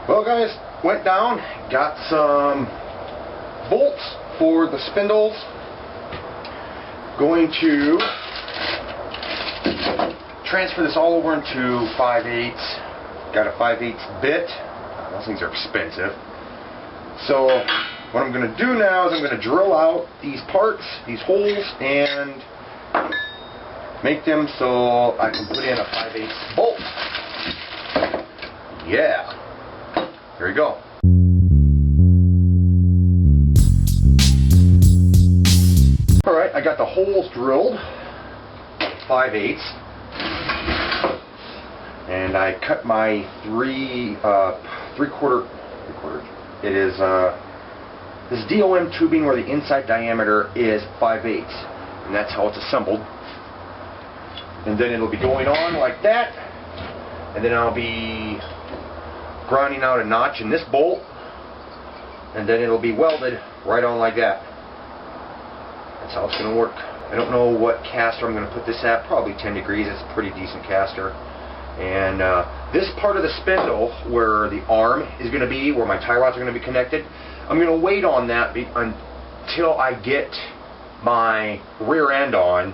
Well guys, went down, got some bolts for the spindles. Going to transfer this all over into 5/8. Got a 5/8 bit. Those things are expensive. So what I'm going to do now is I'm going to drill out these parts, these holes, and make them so I can put in a 5/8 bolt. Yeah. Here we go. Alright, I got the holes drilled, 5/8, and I cut my three-quarter, it is this DOM tubing where the inside diameter is 5/8, and that's how it's assembled. And then it'll be going on like that, and then I'll be grinding out a notch in this bolt, and then it'll be welded right on like that. That's how it's going to work. I don't know what caster I'm going to put this at, probably 10 degrees. It's a pretty decent caster. And this part of the spindle where the arm is going to be, where my tie rods are going to be connected, I'm going to wait on that until I get my rear end on,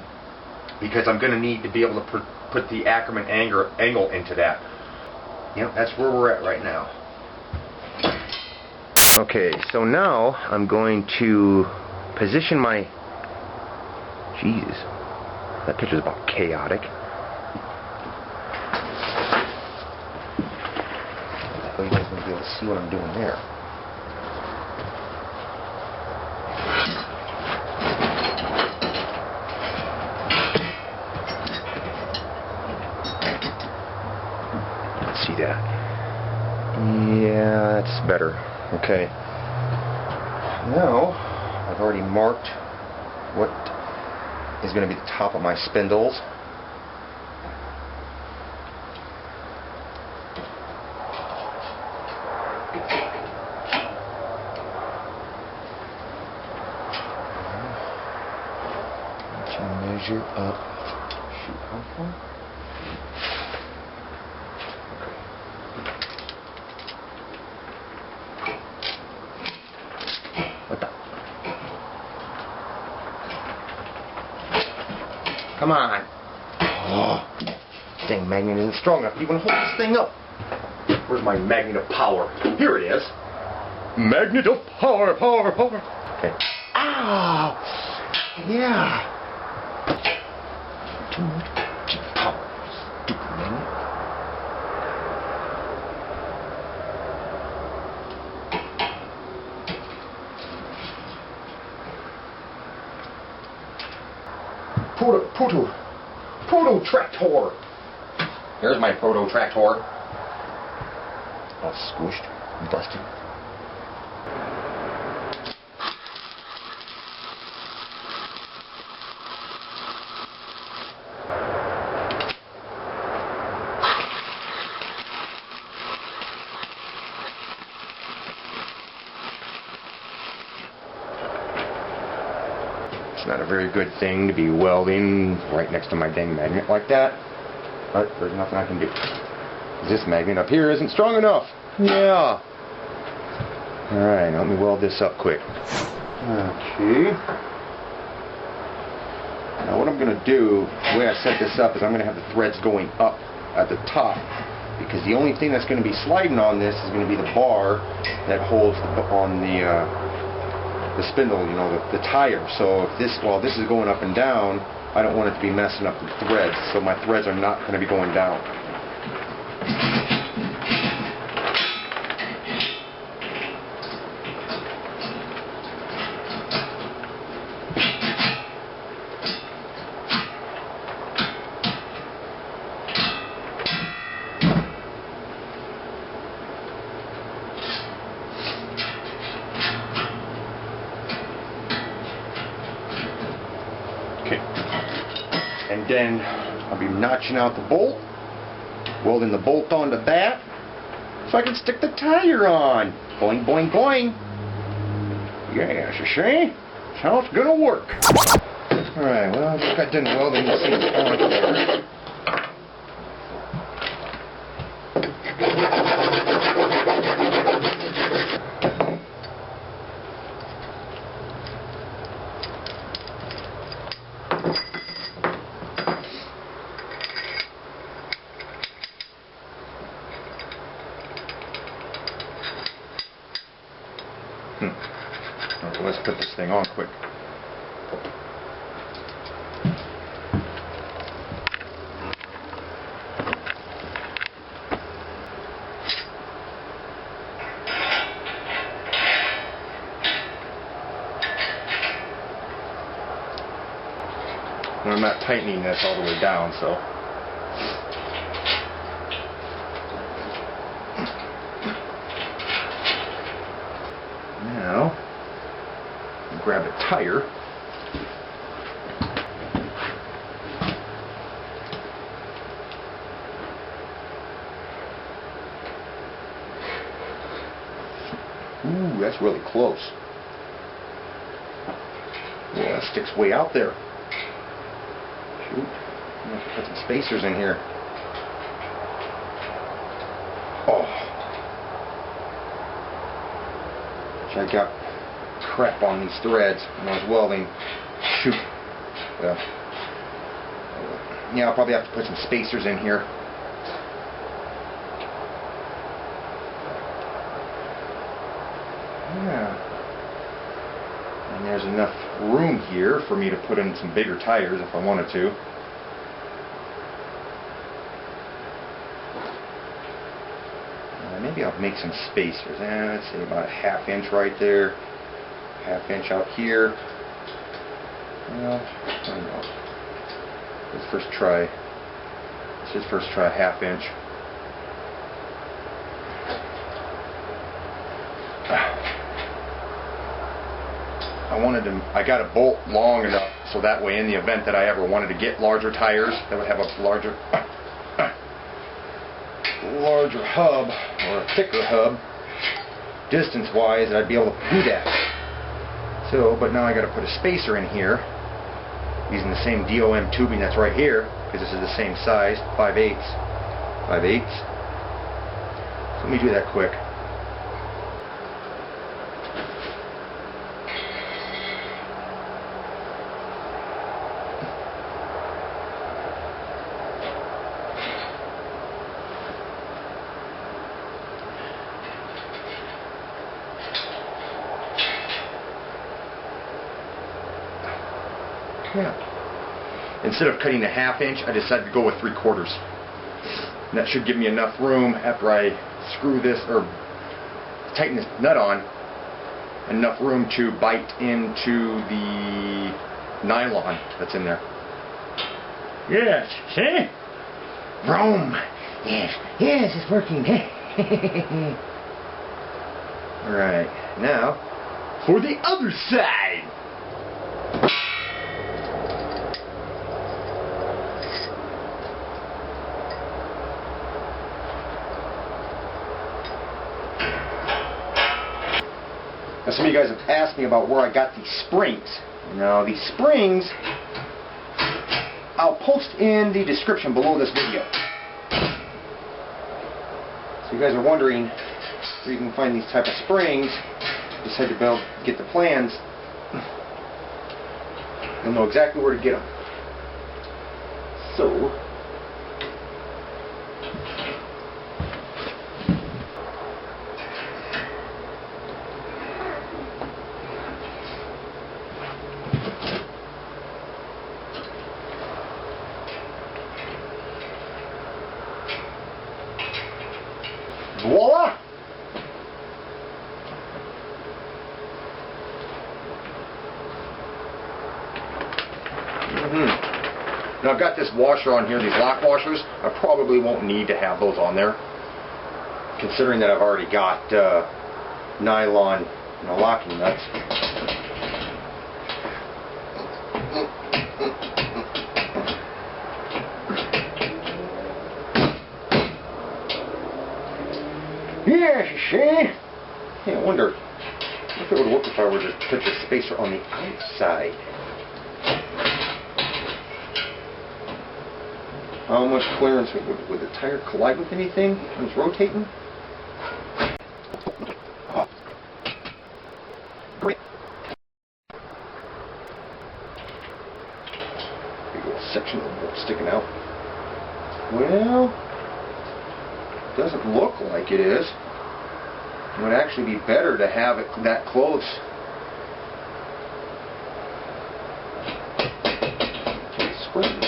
because I'm going to need to be able to put the Ackerman angle into that. Yep, that's where we're at right now. Okay, so now I'm going to position my... Jesus, that picture's about chaotic. So you guys going to be able to see what I'm doing there. Let's see that. Yeah, that's better. Okay. Now, I've already marked what is going to be the top of my spindles. To measure up. Shoot, how far? What the? Come on. Oh, dang magnet isn't strong enough to even hold this thing up. Where's my magnet of power? Here it is. Magnet of power, power, power. Okay. Ow! Yeah. Too much power. Stupid magnet. Proto-tractor. Here's my proto-tractor. All squished and busted. It's not a very good thing to be welding right next to my dang magnet like that, but there's nothing I can do. This magnet up here isn't strong enough. Yeah. Alright, let me weld this up quick. Okay. Now what I'm going to do, the way I set this up, is I'm going to have the threads going up at the top, because the only thing that's going to be sliding on this is going to be the bar that holds on the spindle, you know, the tire. So if this, while this is going up and down, I don't want it to be messing up the threads, so my threads are not going to be going down. And then I'll be notching out the bolt, welding the bolt onto that, so I can stick the tire on. Boing, boing, boing. Yes, you see? That's how it's gonna work. Alright, well, I just got done welding this thing on there. Okay, let's put this thing on quick. And I'm not tightening this all the way down, so. Now, grab a tire. Ooh, that's really close. Yeah, that sticks way out there. Shoot. I'm going to put some spacers in here. Oh. I got crap on these threads when I was welding. Shoot. Yeah, I'll probably have to put some spacers in here. Yeah. And there's enough room here for me to put in some bigger tires if I wanted to. Maybe I'll make some spacers. Let's say about a ½ inch right there. ½ inch out here. Well, I don't know. Let's first try. Let's just first try a ½ inch. I got a bolt long enough so that way in the event that I ever wanted to get larger tires that would have a larger hub or a thicker hub distance wise, I'd be able to do that. So, but now I got to put a spacer in here using the same DOM tubing that's right here because this is the same size, 5/8. So let me do that quick. Yeah. Instead of cutting a ½ inch, I decided to go with 3/4. And that should give me enough room after I screw this or tighten this nut on, enough room to bite into the nylon that's in there. Yes, see? Rome. Yes, it's working. Alright, now for the other side. Now, some of you guys have asked me about where I got these springs. Now, these springs, I'll post in the description below this video. So you guys are wondering where you can find these type of springs. Decide to get the plans. You'll know exactly where to get them. So, voila! Now I've got this washer on here, these lock washers. I probably won't need to have those on there, considering that I've already got nylon locking nuts. Yeah, see? Yeah, I wonder if it would work if I were to put the spacer on the outside. How much clearance would the tire collide with anything when it's rotating? Big old section of the bolt sticking out. Well, doesn't look like it is. It would actually be better to have it that close. Squint.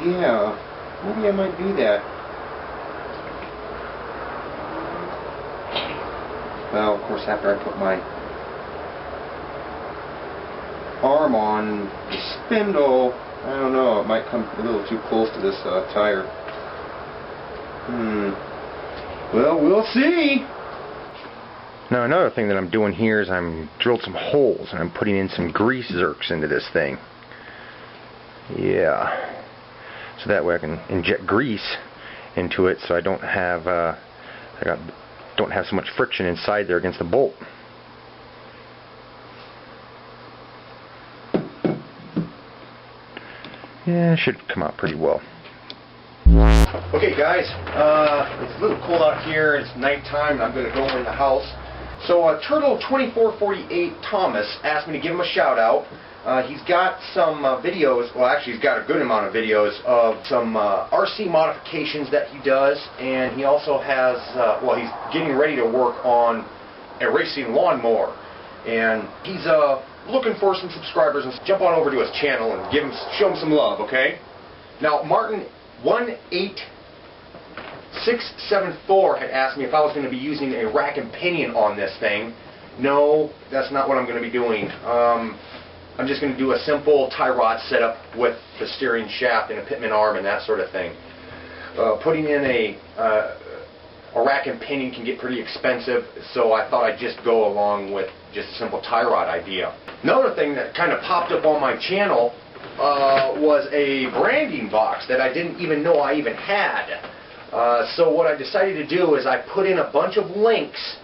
Yeah, maybe I might do that. Well, of course, after I put my arm on the spindle, I don't know, it might come a little too close to this tire. Well, we'll see. Now another thing that I'm doing here is I'm drilled some holes and I'm putting in some grease zerks into this thing. Yeah. So that way I can inject grease into it so I don't have don't have so much friction inside there against the bolt. Yeah, it should come out pretty well. Okay guys, it's a little cold out here, it's nighttime, and I'm going to go in the house. So Turtle2448 Thomas asked me to give him a shout out. He's got some videos, well actually he's got a good amount of videos of some RC modifications that he does, and he also has, well he's getting ready to work on a racing lawnmower. And he's looking for some subscribers, and jump on over to his channel and show him some love, okay? Now Martin18674 had asked me if I was going to be using a rack and pinion on this thing. No, that's not what I'm going to be doing. I'm just going to do a simple tie rod setup with the steering shaft and a pitman arm and that sort of thing. Putting in a rack and pinion can get pretty expensive, so I thought I'd just go along with just a simple tie rod idea. Another thing that kind of popped up on my channel was a branding box that I didn't even know I even had. So what I decided to do is I put in a bunch of links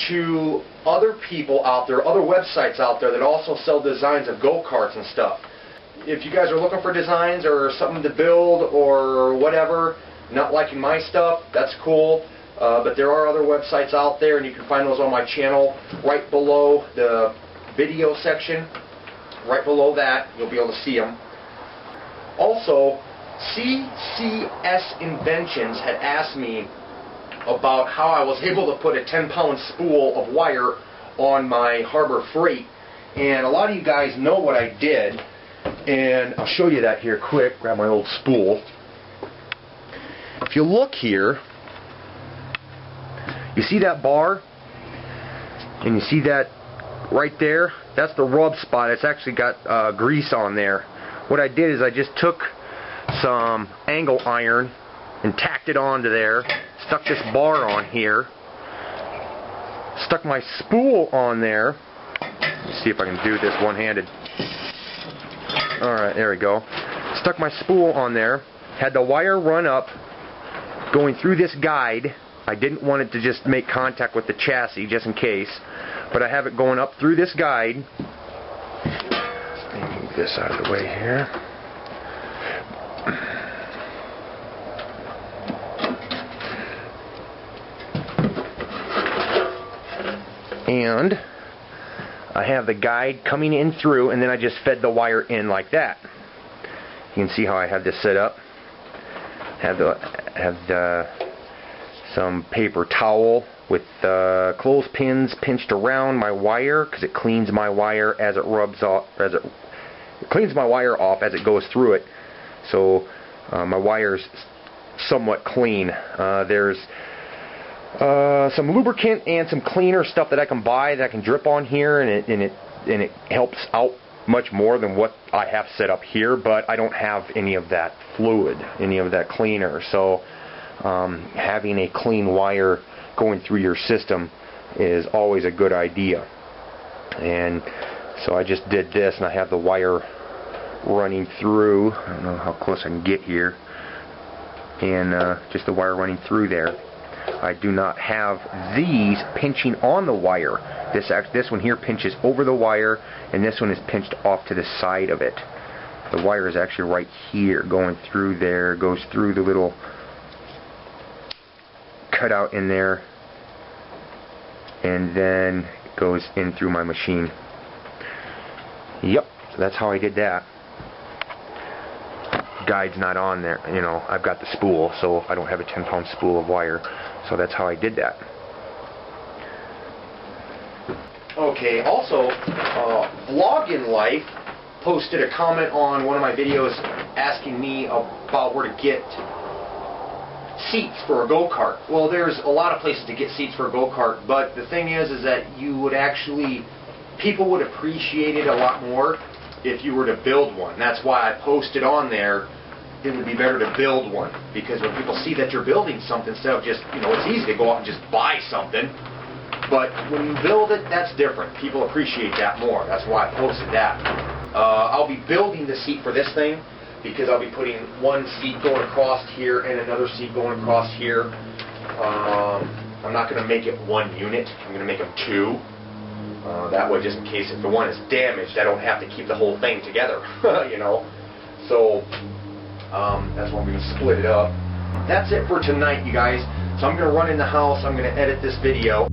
to other people out there, other websites out there that also sell designs of go-karts and stuff. If you guys are looking for designs or something to build or whatever, not liking my stuff, that's cool. But there are other websites out there, and you can find those on my channel right below the video section. Right below that, you'll be able to see them. Also, CCS Inventions had asked me about how I was able to put a 10-pound spool of wire on my Harbor Freight. And a lot of you guys know what I did, and I'll show you that here quick. Grab my old spool. If you look here, you see that bar? And you see that right there? That's the rub spot. It's actually got grease on there. What I did is I just took some angle iron and tacked it onto there, stuck this bar on here, stuck my spool on there. Let's see if I can do this one-handed. Alright, there we go. Stuck my spool on there, had the wire run up, going through this guide. I didn't want it to just make contact with the chassis, just in case, but I have it going up through this guide. Let me move this out of the way here. And I have the guide coming in through, and then I just fed the wire in like that. You can see how I have this set up. Have some paper towel with clothespins pinched around my wire, because it cleans my wire as it rubs off, it cleans my wire off as it goes through it. So my wire's somewhat clean. There's some lubricant and some cleaner stuff that I can buy that I can drip on here, and it helps out much more than what I have set up here, but I don't have any of that fluid, any of that cleaner. So having a clean wire going through your system is always a good idea. And so I just did this, and I have the wire running through. I don't know how close I can get here, and just the wire running through there. I do not have these pinching on the wire. This one here pinches over the wire, and this one is pinched off to the side of it. The wire is actually right here, going through there, goes through the little cutout in there, and then goes in through my machine. Yep, so that's how I did that. Guide's not on there, you know, I've got the spool, so I don't have a 10-pound spool of wire, so that's how I did that. Okay, also, Vloggin' Life posted a comment on one of my videos asking me about where to get seats for a go-kart. Well, there's a lot of places to get seats for a go-kart, but the thing is that you would actually, people would appreciate it a lot more if you were to build one. That's why I posted on there, it would be better to build one, because when people see that you're building something, instead of just, you know, it's easy to go out and just buy something, but when you build it, that's different. People appreciate that more. That's why I posted that. I'll be building the seat for this thing, because I'll be putting one seat going across here and another seat going across here. I'm not going to make it one unit. I'm going to make them two. That way, just in case if the one is damaged, I don't have to keep the whole thing together, you know. So that's why I'm going to split it up. That's it for tonight, you guys. So I'm going to run in the house. I'm going to edit this video.